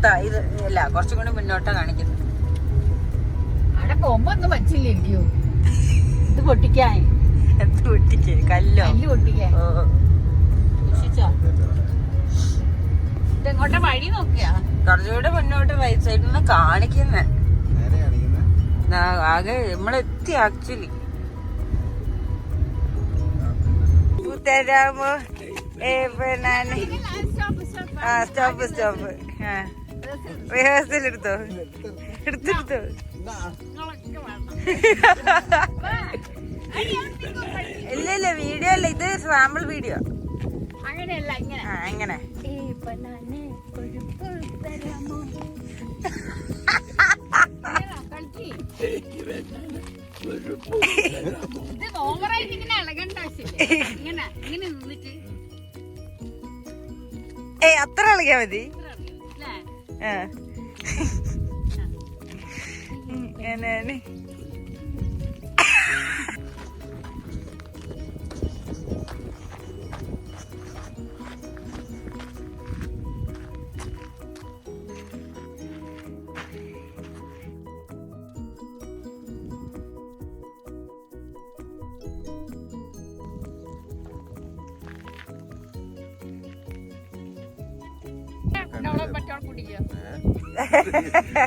ഇപ്പുറത്താ ഇത്. ഇല്ല, കുറച്ചും കൂടി മുന്നോട്ടാ കാണിക്കുന്നത്. അവിടെ പോകുമ്പോ ഒന്നും പറ്റില്ലയോ ഇത് പൊട്ടിക്കാൻ. എന്ത് പൊട്ടിക്കേ? കല്ലോ? കല്ല് പൊട്ടിക്കാൻ. ഇതെങ്ങോട്ടെ വഴി നോക്കിയാ? കുറച്ചുകൂടെ മുന്നോട്ട് റൈറ്റ് സൈഡിൽ നിന്ന് കാണിക്കുന്നേ. ആകെ നമ്മളെത്തി ആക്ച്വലി. തരാമോ? Stop stop. റിഹേഴ്സൽ എടുത്തോ? എടുത്തെടുത്തോ? ഇല്ല ഇല്ല, വീഡിയോ അല്ല ഇത്, സാമ്പിൾ വീഡിയോ. അങ്ങനെയല്ല, എങ്ങനെ? ഇത് ഓവറായിട്ട് ഇങ്ങനെ ഇളകണ്ട ആവശ്യമില്ല. ഇങ്ങനെ ഇങ്ങനെ നിന്നിട്ട് അത്ര ഇളകിയാ മതി. ഞാന്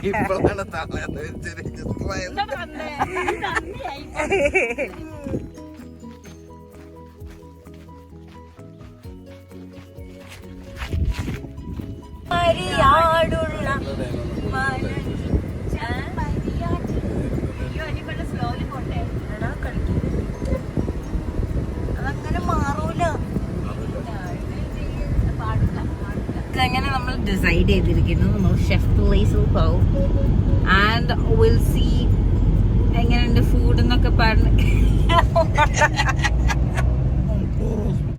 ഇപ്പോഴാണ് അതങ്ങനെ മാറൂല. ഇതെങ്ങനെ നമ്മൾ ഡിസൈഡ് ചെയ്തിരിക്കുന്നു. നമ്മൾ ഷെഫ് പ്ലേസിൽ പോകും ആൻഡ് വിൽ സീ എങ്ങനെയുണ്ട് ഫുഡ് എന്നൊക്കെ പറഞ്ഞ്